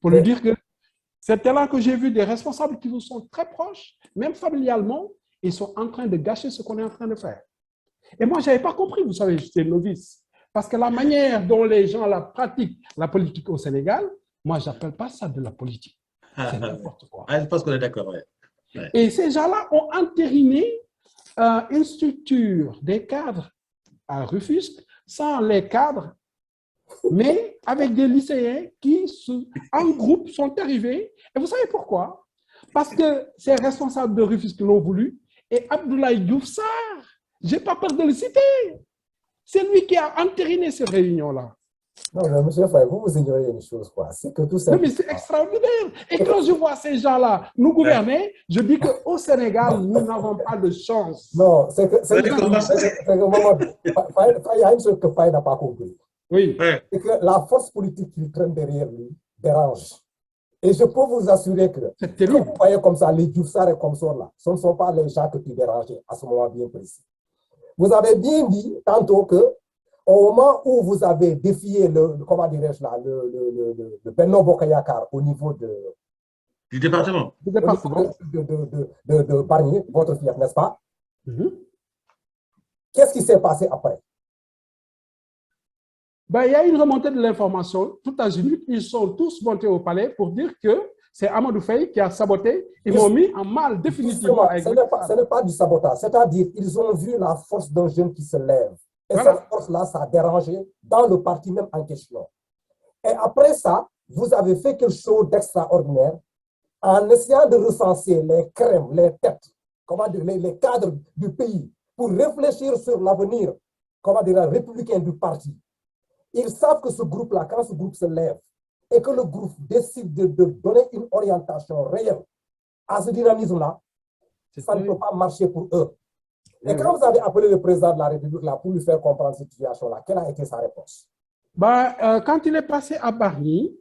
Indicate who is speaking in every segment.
Speaker 1: pour lui dire que c'était là que j'ai vu des responsables qui vous sont très proches, même familialement, ils sont en train de gâcher ce qu'on est en train de faire. Et moi, je n'avais pas compris, vous savez, j'étais novice. Parce que la manière dont les gens la pratiquent, la politique au Sénégal, moi, je n'appelle pas ça de la politique. C'est n'importe quoi.
Speaker 2: Je pense qu'on est d'accord, ouais. Ouais.
Speaker 1: Et ces gens-là ont entériné une structure des cadres à Rufisque sans les cadres, mais avec des lycéens qui, en groupe, sont arrivés. Et vous savez pourquoi? Parce que ces responsables de Rufisque l'ont voulu. Et Abdoulaye Diouf Sarr, je n'ai pas peur de le citer, c'est lui qui a entériné ces réunions-là.
Speaker 3: Non, mais monsieur Faye, vous ignorez une chose, quoi. C'est que tout ça.
Speaker 1: Non, mais c'est extraordinaire. Et quand je vois ces gens-là nous gouverner, je dis qu'au Sénégal, nous n'avons pas de chance.
Speaker 3: Non, c'est que il y a une chose que Faye n'a pas compris.
Speaker 1: Oui.
Speaker 3: C'est que la force politique qui traîne derrière lui dérange. Et je peux vous assurer que, quand vous voyez comme ça, les Diouf Sarr et comme ça, là, ce ne sont pas les gens que tu déranges à ce moment bien précis. Vous avez bien dit tantôt que, au moment où vous avez défié comment dirais-je là, le Benno Bokk Yakaar au niveau
Speaker 2: du département.
Speaker 3: De Bargny, votre fief, n'est-ce pas? Qu'est-ce qui s'est passé après?
Speaker 1: Ben, il y a une remontée de l'information. Tout à l'heure, ils sont tous montés au palais pour dire que c'est Amadou Faye qui a saboté. Ils m'ont mis en mal définitivement.
Speaker 3: Ce n'est pas du sabotage. C'est-à-dire qu'ils ont vu la force d'un jeune qui se lève. Et cette force-là, ça a dérangé dans le parti même en question. Et après ça, vous avez fait quelque chose d'extraordinaire en essayant de recenser les crèmes, les têtes, comment dire, les cadres du pays pour réfléchir sur l'avenir, comment dire, républicain du parti. Ils savent que ce groupe-là, quand ce groupe se lève et que le groupe décide de donner une orientation réelle à ce dynamisme-là, ça ne peut pas marcher pour eux. Et quand vous avez appelé le président de la République là, pour lui faire comprendre cette situation-là, quelle a été sa réponse?
Speaker 1: Quand il est passé à Bargny,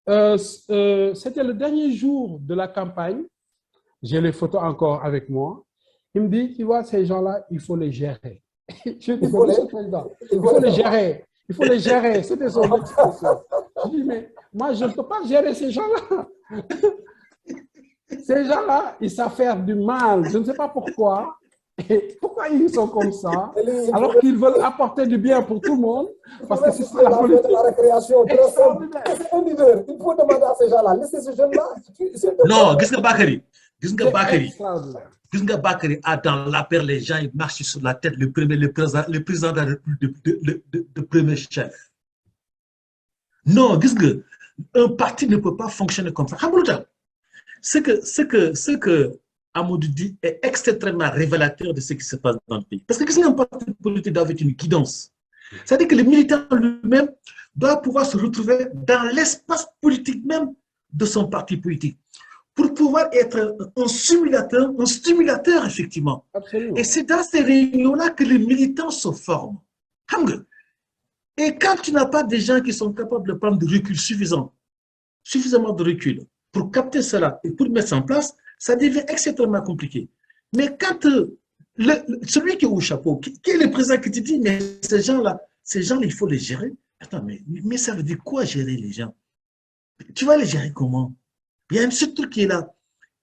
Speaker 1: c'était le dernier jour de la campagne. J'ai les photos encore avec moi. Il me dit, tu vois, ces gens-là, il faut les gérer. Je dis, il faut les gérer. Il faut les gérer. C'était son expression. Je dis, mais moi, je ne peux pas gérer ces gens-là. Ces gens-là, ils savent faire du mal. Je ne sais pas pourquoi. Et pourquoi ils sont comme ça, alors qu'ils veulent apporter du bien pour tout le monde, parce que c'est ça la politique.
Speaker 3: La récréation, c'est un leader. Il faut demander à ces gens-là, laissez ce jeune-là.
Speaker 2: Non, qu'est-ce que Bakary? Qu'est-ce que Bakary a dans la paire, les gens, ils marchent sur la tête, le président de la République, le premier chef. Non, qu'est-ce que un parti ne peut pas fonctionner comme ça. Ce que Amadou dit est extrêmement révélateur de ce qui se passe dans le pays. Parce que qu'est-ce qu'un parti politique doit avoir une guidance? C'est-à-dire que le militant lui-même doit pouvoir se retrouver dans l'espace politique même de son parti politique pour pouvoir être un stimulateur effectivement.
Speaker 1: Absolument.
Speaker 2: Et c'est dans ces réunions-là que les militants se forment. Et quand tu n'as pas des gens qui sont capables de prendre du recul suffisamment de recul pour capter cela et pour le mettre en place, ça devient extrêmement compliqué. Mais quand celui qui est au chapeau, qui est le président qui te dit, mais ces gens-là, il faut les gérer. Attends, mais ça veut dire quoi gérer les gens? Tu vas les gérer comment? Il y a un seul truc qui est là.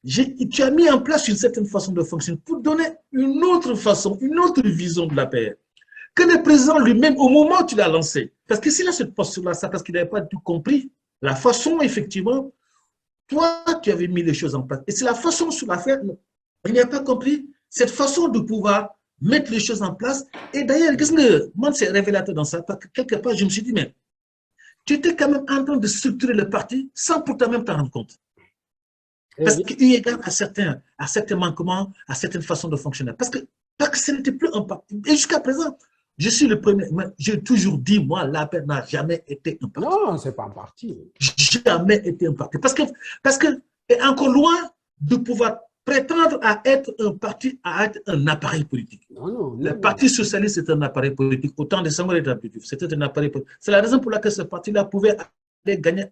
Speaker 2: Tu as mis en place une certaine façon de fonctionner pour donner une autre façon, une autre vision de la paix. Que le président lui-même, au moment où tu l'as lancé, parce que s'il a cette posture-là, c'est parce qu'il n'avait pas tout compris la façon, effectivement, toi, tu avais mis les choses en place. Et c'est la façon sur laquelle il n'a pas compris cette façon de pouvoir mettre les choses en place. Et d'ailleurs, qu'est-ce que moi, c'est révélateur dans ça, parce que quelque part, je me suis dit, mais tu étais quand même en train de structurer le parti sans pour toi-même t'en rendre compte. Parce qu'il y a à certains manquements, à certaines façons de fonctionner. Parce que ce n'était plus un parti. Et jusqu'à présent, je suis le premier. J'ai toujours dit, moi, la paix n'a jamais été un parti.
Speaker 1: Non, ce n'est pas un parti.
Speaker 2: Jamais été un parti. Parce que est encore loin de pouvoir prétendre à être un parti, à être un appareil politique. Le Parti socialiste, c'est un appareil politique. Autant de Senghor et d'Abdou, c'était un appareil politique. C'est la raison pour laquelle ce parti-là pouvait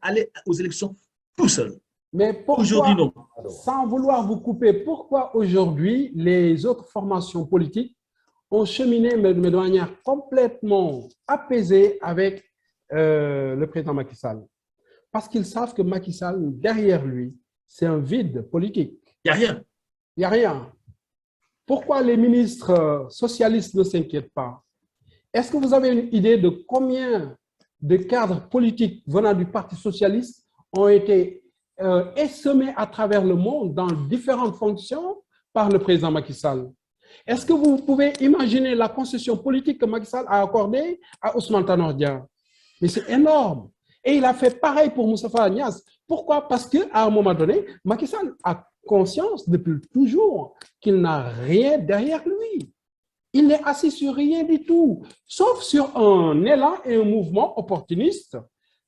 Speaker 2: aller aux élections tout seul.
Speaker 1: Mais pourquoi, aujourd'hui, non. Sans vouloir vous couper, pourquoi aujourd'hui les autres formations politiques ont cheminé mais de manière complètement apaisée avec le président Macky Sall? Parce qu'ils savent que Macky Sall, derrière lui, c'est un vide politique.
Speaker 2: Il n'y a rien.
Speaker 1: Il n'y a rien. Pourquoi les ministres socialistes ne s'inquiètent pas? Est-ce que vous avez une idée de combien de cadres politiques venant du Parti socialiste ont été essaimés à travers le monde dans différentes fonctions par le président Macky Sall? Est-ce que vous pouvez imaginer la concession politique que Macky Sall a accordée à Ousmane Tanor Dieng? Mais c'est énorme. Et il a fait pareil pour Moustapha Niasse. Pourquoi? Parce qu'à un moment donné, Macky Sall a conscience depuis toujours qu'il n'a rien derrière lui. Il n'est assis sur rien du tout, sauf sur un élan et un mouvement opportuniste.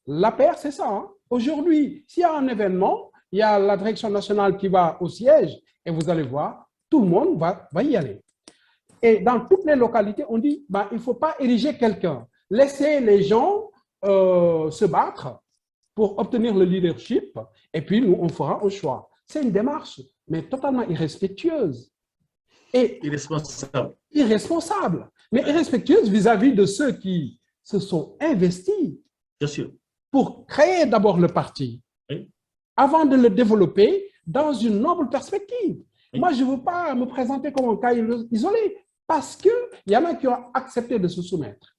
Speaker 1: L'APR, c'est ça. Hein? Aujourd'hui, s'il y a un événement, il y a la direction nationale qui va au siège et vous allez voir, tout le monde va y aller. Et dans toutes les localités, on dit, ben, il ne faut pas ériger quelqu'un. Laissez les gens se battre pour obtenir le leadership et puis nous, on fera un choix. C'est une démarche, mais totalement irrespectueuse. Et
Speaker 2: Irresponsable.
Speaker 1: Irresponsable, mais irrespectueuse vis-à-vis de ceux qui se sont investis.
Speaker 2: Bien sûr.
Speaker 1: Pour créer d'abord le parti,
Speaker 2: oui.
Speaker 1: Avant de le développer dans une noble perspective. Oui. Moi, je ne veux pas me présenter comme un cas isolé, parce qu'il y en a qui ont accepté de se soumettre.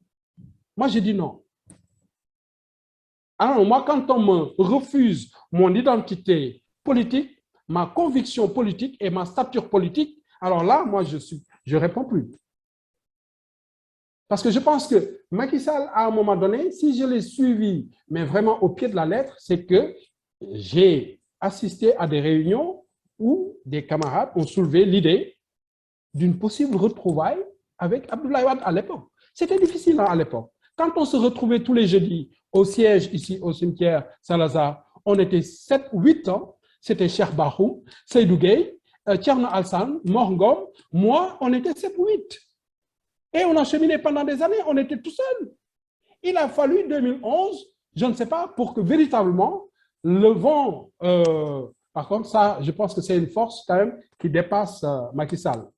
Speaker 1: Moi, je dis non. Alors, moi, quand on me refuse mon identité politique, ma conviction politique et ma stature politique, alors là, moi, je réponds plus. Parce que je pense que Macky Sall, à un moment donné, si je l'ai suivi, mais vraiment au pied de la lettre, c'est que j'ai assisté à des réunions où des camarades ont soulevé l'idée d'une possible retrouvaille avec Abdoulaye Wade à l'époque. C'était difficile à l'époque. Quand on se retrouvait tous les jeudis au siège ici au cimetière Saint-Lazare, on était 7 ou 8 ans, c'était Cheikh Bahoum, Seydou Gueye, Thierno Alassane, Mor Ngom, moi, on était 7 ou 8. Et on a cheminé pendant des années, on était tout seul. Il a fallu 2011, je ne sais pas, pour que véritablement le vent, par contre, ça, je pense que c'est une force quand même qui dépasse Macky Sall.